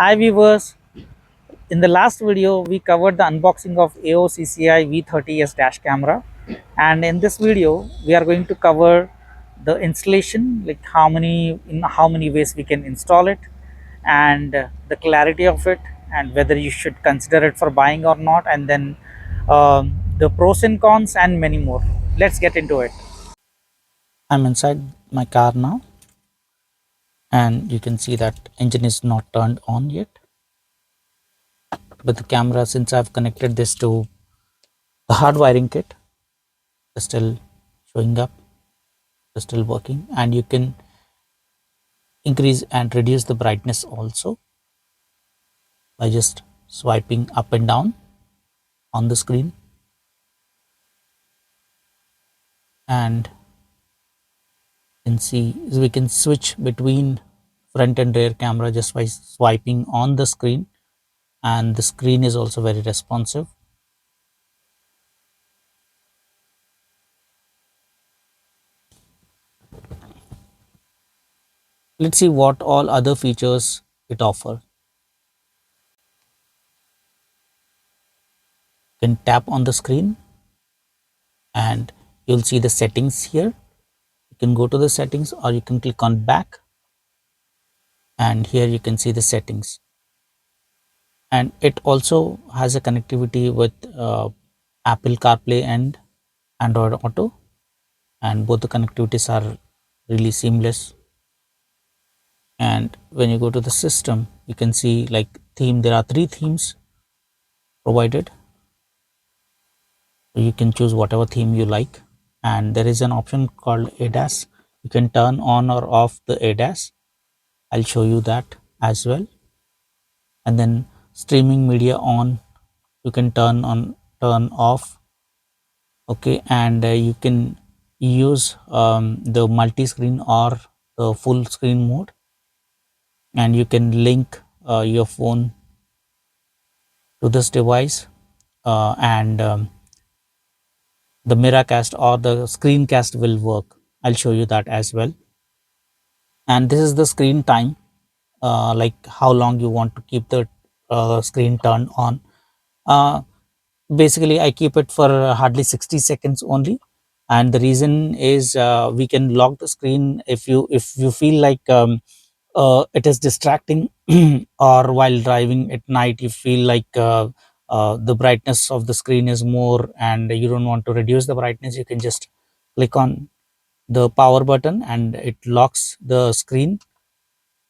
Hi viewers, in the last video we covered the unboxing of AOOCCI V30s dash camera, and in this video we are going to cover the installation, like how many ways we can install it, and the clarity of it, and whether you should consider it for buying or not, and then the pros and cons and many more. Let's get into it. I'm inside my car now, and you can see that engine is not turned on yet, but the camera, since I've connected this to the hardwiring kit, is still showing up, is still working, and you can increase and reduce the brightness also by just swiping up and down on the screen. And you can see we can switch between front and rear camera just by swiping on the screen, and the screen is also very responsive. Let's see what all other features it offers. You can tap on the screen and you'll see the settings here. You can go to the settings, or you can click on back, and here you can see the settings. And it also has a connectivity with Apple CarPlay and Android Auto, and both the connectivities are really seamless. And when you go to the system, you can see like theme, there are 3 themes provided, so you can choose whatever theme you like. And there is an option called ADAS. You can turn on or off the ADAS. I'll show you that as well. And then streaming media on, you can turn on, turn off. Okay, and you can use the multi-screen or the full screen mode, and you can link your phone to this device, and the Miracast or the Screencast will work. I'll show you that as well. And this is the screen time, like how long you want to keep the screen turned on. uh, Basically I keep it for hardly 60 seconds only, and the reason is we can lock the screen if you feel like it is distracting or while driving at night you feel like the brightness of the screen is more and you don't want to reduce the brightness. You can just click on the power button and it locks the screen,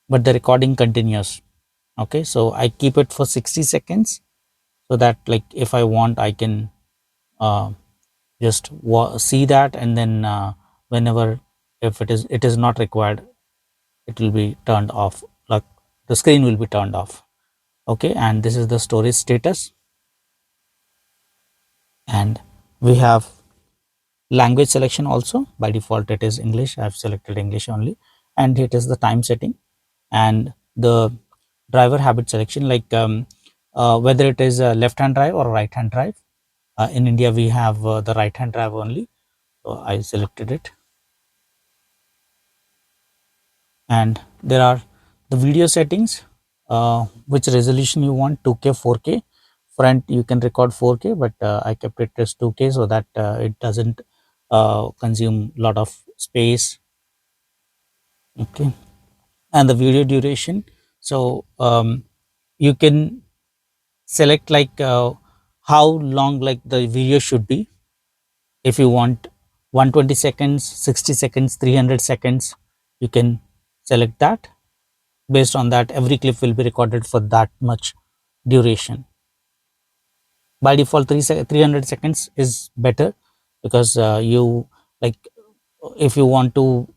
but the recording continues. Okay, so I keep it for 60 seconds so that like if I want I can uh, just see that, and then whenever if it is not required, it will be turned off, like the screen will be turned off. Okay, and this is the storage status, and we have language selection also. By default it is English. I have selected English only, and it is the time setting and the driver habit selection, like whether it is a left hand drive or right hand drive. In India we have the right hand drive only, so I selected it. And there are the video settings, which resolution you want, 2K, 4K. Front you can record 4K, but I kept it as 2K so that it doesn't consume a lot of space. Okay, and the video duration, so you can select like how long like the video should be. If you want 120 seconds, 60 seconds, 300 seconds, you can select that. Based on that, every clip will be recorded for that much duration. By default 300 seconds is better, because you like if you want to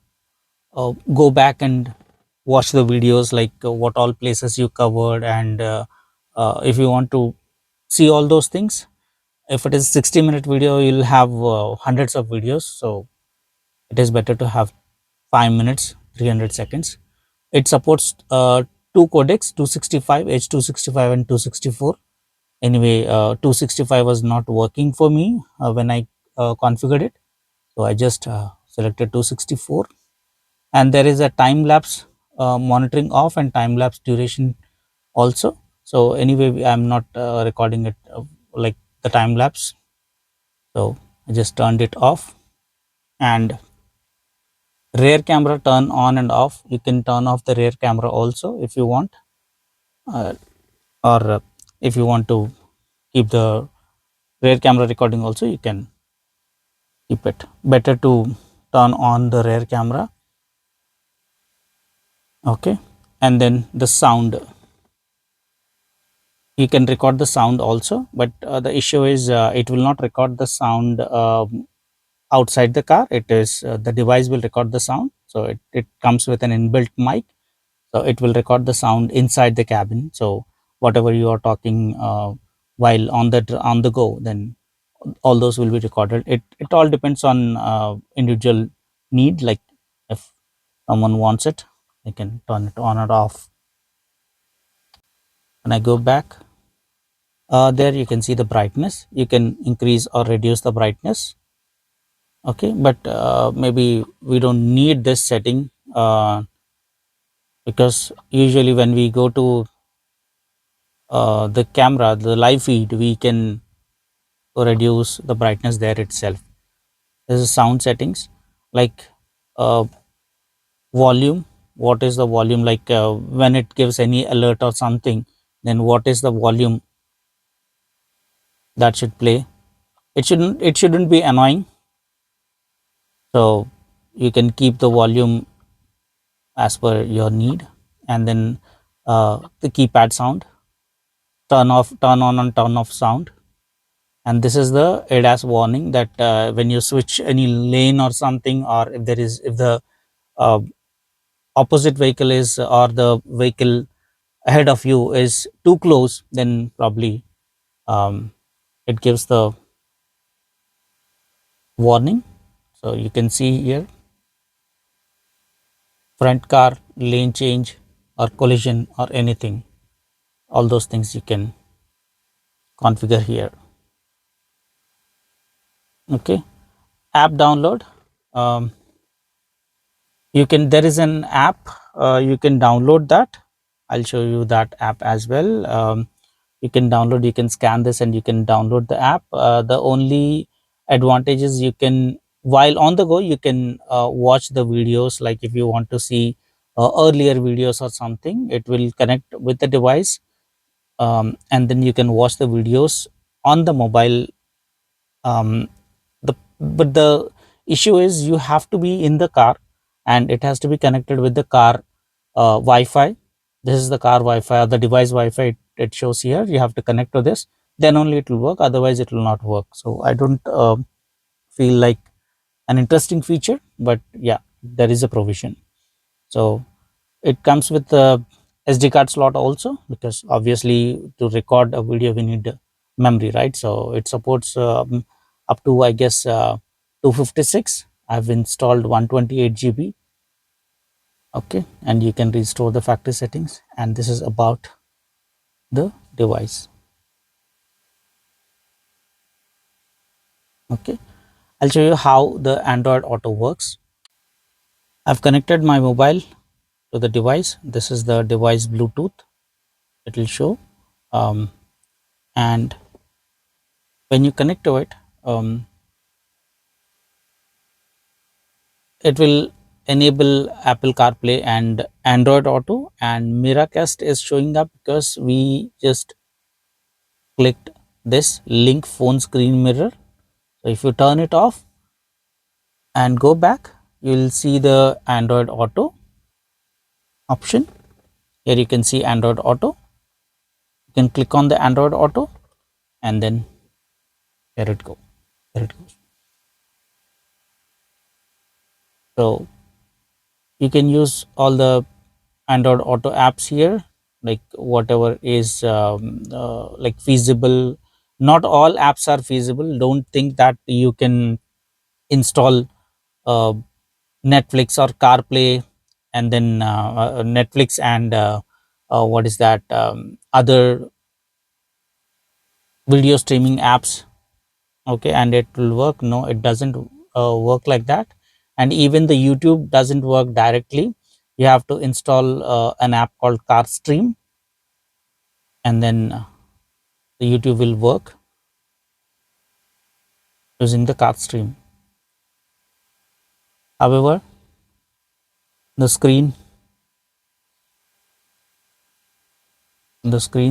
go back and watch the videos, like what all places you covered, and if you want to see all those things, if it is 60-minute video you'll have hundreds of videos, so it is better to have 5 minutes 300 seconds. It supports two codecs, 265 H265 and 264. Anyway, 265 was not working for me when I configured it, so I just selected 264. And there is a time lapse monitoring off and time lapse duration also. So anyway, I'm not recording it like the time lapse, so I just turned it off. And rear camera turn on and off, you can turn off the rear camera also if you want, uh, or if you want to keep the rear camera recording also, you can keep it. Better to turn on the rear camera. Okay, and then the sound, you can record the sound also, but the issue is it will not record the sound outside the car. It is the device will record the sound, so it comes with an inbuilt mic, so it will record the sound inside the cabin. So whatever you are talking while on the go, then all those will be recorded. It all depends on individual need, like if someone wants it, they can turn it on or off. When I go back, there you can see the brightness, you can increase or reduce the brightness. Okay, but maybe we don't need this setting, because usually when we go to the camera, the live feed, we can reduce the brightness there itself. This is sound settings, like uh, volume. What is the volume, like when it gives any alert or something, then what is the volume that should play? It shouldn't be annoying, so you can keep the volume as per your need. And then the keypad sound, turn on and turn off sound. And this is the ADAS warning, that when you switch any lane or something, or if the uh, opposite vehicle is, or the vehicle ahead of you is too close, then probably um, it gives the warning. So you can see here, front car, lane change, or collision, or anything, all those things you can configure here. Okay, app download. um, you can, there is an app, you can download that. I'll show you that app as well. You can download, you can scan this and you can download the app. The only advantage is you can, while on the go, you can watch the videos, like if you want to see earlier videos or something, it will connect with the device, and then you can watch the videos on the mobile. But the issue is you have to be in the car, and it has to be connected with the car Wi-Fi. This is the car Wi-Fi, or the device Wi-Fi. It shows here. You have to connect to this, then only it will work. Otherwise, it will not work. So I don't feel like an interesting feature, but yeah, there is a provision. So it comes with the SD card slot also, because obviously to record a video we need memory, right? So it supports up to, I guess, 256. I've installed 128 GB. Okay, and you can restore the factory settings. And this is about the device. Okay, I'll show you how the Android Auto works. I've connected my mobile to the device. This is the device Bluetooth. It will show, and when you connect to it, it will enable Apple CarPlay and Android Auto, and Miracast is showing up because we just clicked this link phone screen mirror. So if you turn it off and go back, you will see the Android Auto option. Here you can see Android Auto. You can click on the Android Auto, and then here it go. There it goes. So you can use all the Android Auto apps here, like whatever is like feasible. Not all apps are feasible. Don't think that you can install uh, Netflix or CarPlay, and then Netflix and what is that, other video streaming apps. Okay, and it will work. No, it doesn't work like that. And even the YouTube doesn't work directly. You have to install an app called CarStream. and then the YouTube will work using the card stream. However, the screen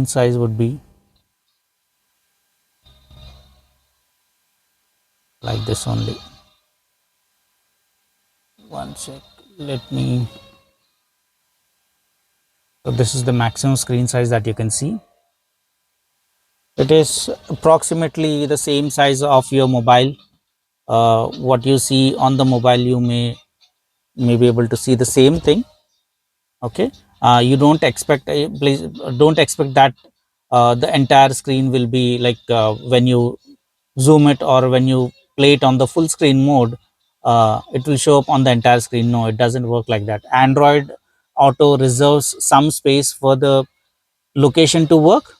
size would be like this only. One sec, let me. So this is the maximum screen size that you can see. It is approximately the same size of your mobile. What you see on the mobile, you may be able to see the same thing. Okay, you don't expect please don't expect that the entire screen will be like when you zoom it or when you play it on the full screen mode, it will show up on the entire screen. No, it doesn't work like that. Android Auto reserves some space for the location to work.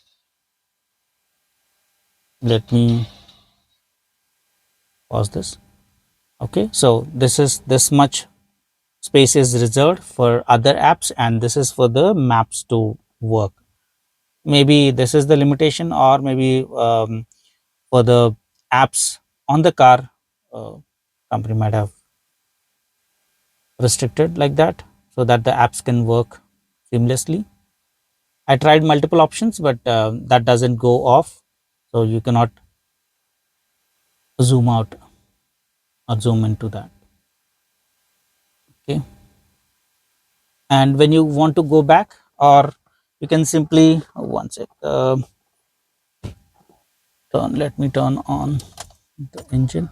Let me pause this. Okay, so this much space is reserved for other apps, and this is for the maps to work. Maybe this is the limitation, or maybe for the apps on the car, company might have restricted like that so that the apps can work seamlessly. I tried multiple options, but that doesn't go off, so you cannot zoom out or zoom into that. Okay, and when you want to go back, or you can simply one sec, let me turn on the engine.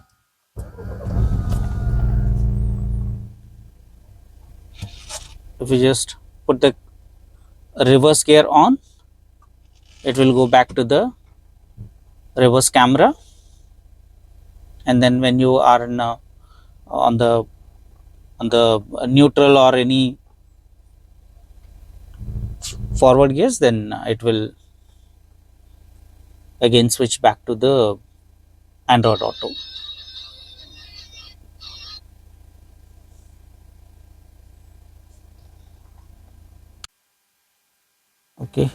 If you just put the reverse gear on, it will go back to the reverse camera, and then when you are in on the neutral or any forward gears, then it will again switch back to the Android Auto. Okay,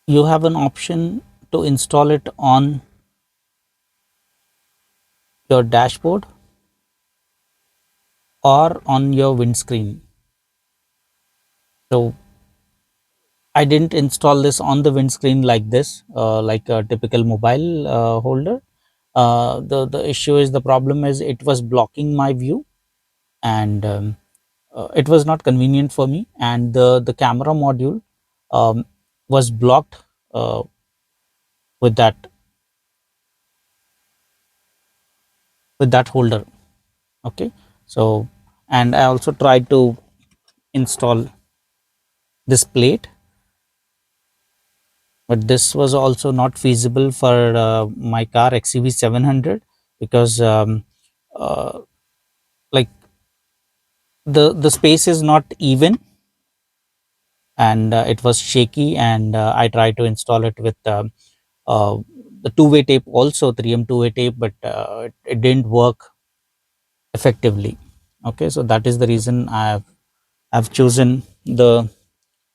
you have an option to install it on your dashboard or on your windscreen. So I didn't install this on the windscreen like this, like a typical mobile holder. The issue is, the problem is, it was blocking my view, and it was not convenient for me, and the camera module um, was blocked with that holder. Okay, so, and I also tried to install this plate, but this was also not feasible for my car XCV 700, because uh, like the space is not even, and it was shaky, and I tried to install it with uh, the two-way tape, also 3M two-way tape, but it didn't work effectively. Okay, so that is the reason I've chosen the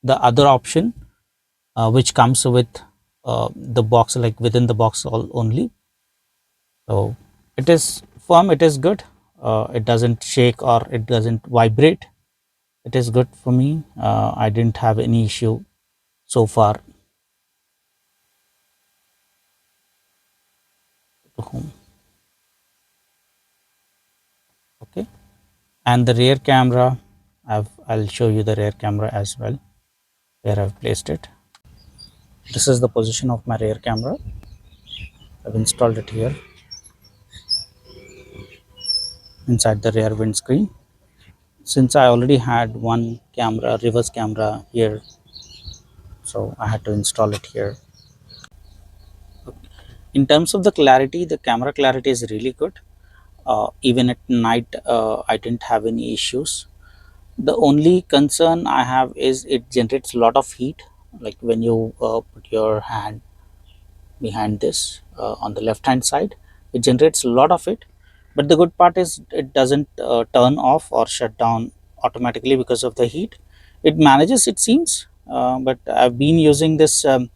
other option, which comes with the box, like within the box only. So it is firm, it is good, it doesn't shake or it doesn't vibrate. It is good for me. I didn't have any issue so far. To home. Okay, and the rear camera, I'll show you the rear camera as well, where I've placed it. This is the position of my rear camera. I've installed it here inside the rear windscreen. Since I already had one camera, reverse camera here, so I had to install it here. In terms of the clarity, the camera clarity is really good. Even at night, I didn't have any issues. The only concern I have is it generates a lot of heat, like when you put your hand behind this on the left hand side, it generates a lot of it. But the good part is, it doesn't turn off or shut down automatically because of the heat. It manages, it seems, but I've been using this from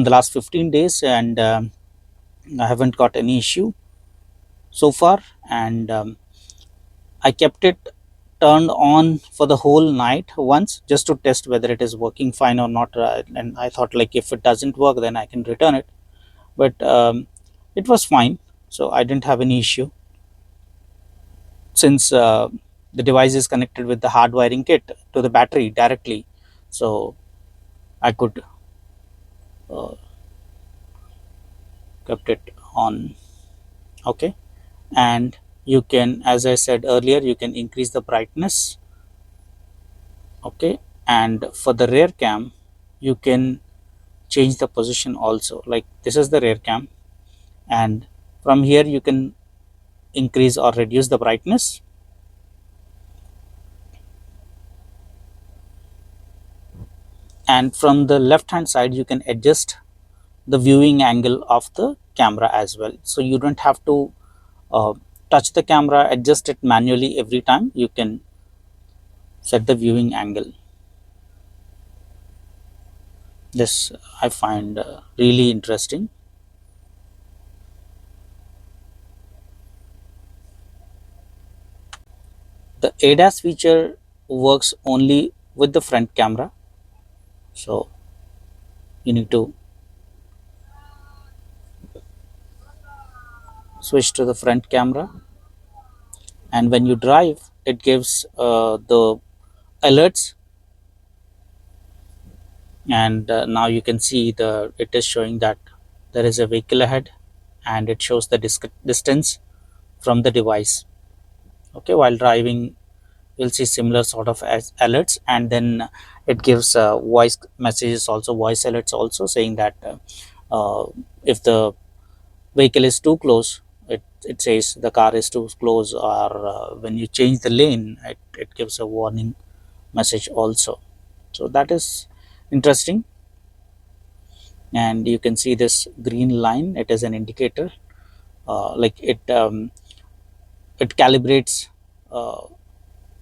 the last 15 days, and I haven't got any issue so far. And I kept it turned on for the whole night once, just to test whether it is working fine or not. And I thought, like, if it doesn't work, then I can return it. But it was fine, so I didn't have any issue, since the device is connected with the hardwiring kit to the battery directly. So I could uh, kept it on. Okay. And you can, as I said earlier, you can increase the brightness. Okay. And for the rear cam, you can change the position also. Like, this is the rear cam, and from here you can increase or reduce the brightness. And from the left hand side, you can adjust the viewing angle of the camera as well. So you don't have to uh, touch the camera, adjust it manually every time. You can set the viewing angle. This I find really interesting. The ADAS feature works only with the front camera, so you need to switch to the front camera. And when you drive, it gives the alerts. And now you can see it is showing that there is a vehicle ahead, and it shows the distance from the device. Okay, while driving, you'll see similar sort of as alerts, and then it gives voice messages also, voice alerts also, saying that if the vehicle is too close, it says the car is too close, or when you change the lane, it gives a warning message also. So that is interesting. And you can see this green line, it is an indicator, like it calibrates uh,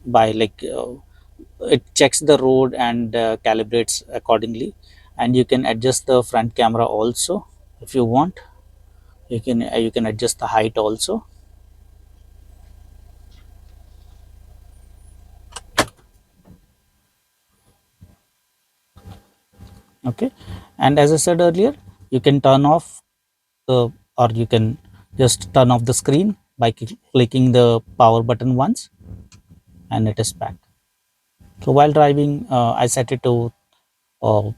by it checks the road and calibrates accordingly. And you can adjust the front camera also if you want. You can adjust the height also. Okay. And as I said earlier, you can turn off the, or you can just turn off the screen by clicking the power button once, and it is back. So while driving, I set it to uh,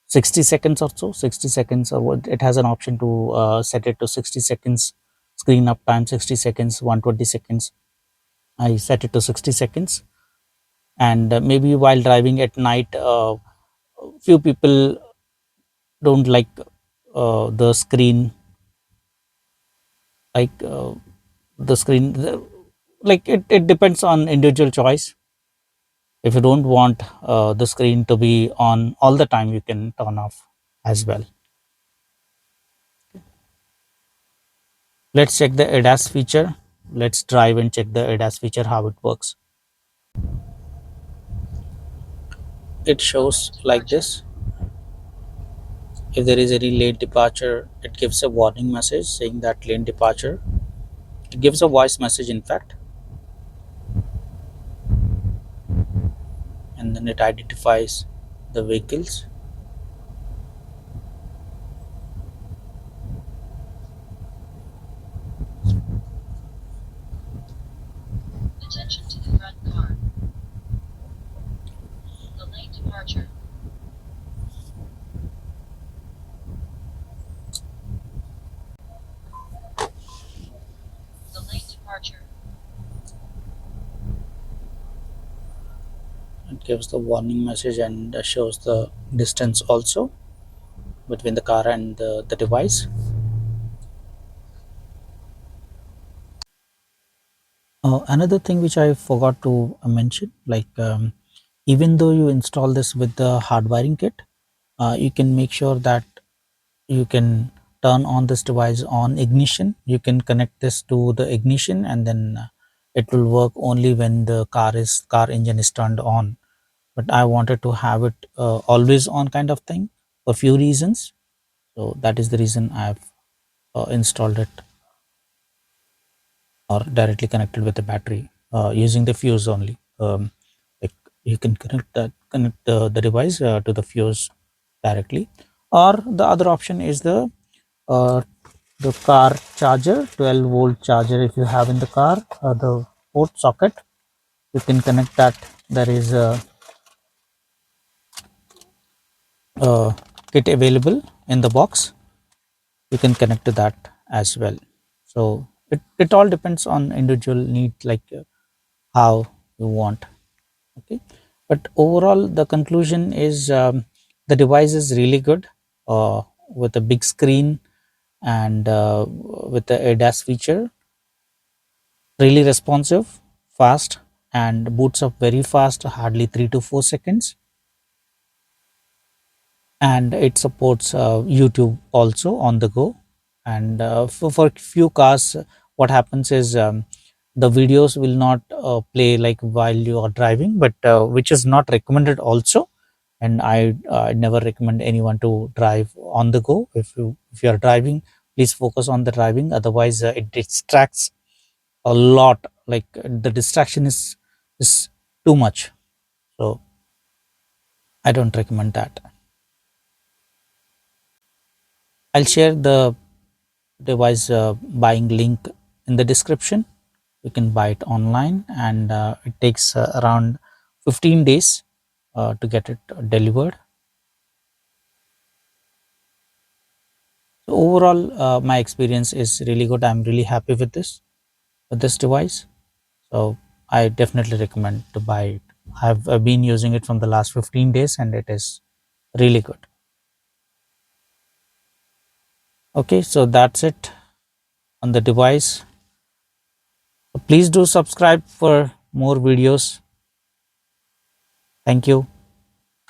60 seconds or so, 60 seconds, or what, it has an option to set it to 60 seconds screen uptime, 60 seconds, 120 seconds. I set it to 60 seconds. And maybe while driving at night, few people don't like the screen, like the screen like it depends on individual choice. If you don't want the screen to be on all the time, you can turn off as well. Let's check the ADAS feature. Let's drive and check the ADAS feature, how it works. It shows like this. If there is any lane departure, it gives a warning message saying that lane departure. It gives a voice message, in fact, and then it identifies the vehicles. Attention to the front car. The lane departure. The lane departure. It gives the warning message and shows the distance also between the car and the device. Another thing which I forgot to mention, like even though you install this with the hardwiring kit, you can make sure that you can turn on this device on ignition. You can connect this to the ignition, and then it will work only when the car engine is turned on. but I wanted to have it always on kind of thing for few reasons. So that is the reason I've installed it or directly connected with the battery using the fuse only. Like you can connect the device to the fuse directly, or the other option is uh, the car charger, 12-volt charger. If you have in the car, the port socket, you can connect that. There is a kit available in the box. You can connect to that as well. So it all depends on individual need, like how you want. Okay, but overall the conclusion is the device is really good with a big screen and with the ADAS feature, really responsive, fast, and boots up very fast, hardly 3 to 4 seconds. And it supports YouTube also on the go. And for few cars, what happens is the videos will not play like while you are driving, but which is not recommended also. And I never recommend anyone to drive on the go. If you are driving, please focus on the driving, otherwise it distracts a lot. Like the distraction is too much, so I don't recommend that. I'll share the device buying link in the description. You can buy it online, and it takes around 15 days to get it delivered. So overall my experience is really good. I'm really happy with this device. So I definitely recommend to buy it. I've been using it from the last 15 days and it is really good. Okay, so that's it on the device. Please do subscribe for more videos. Thank you.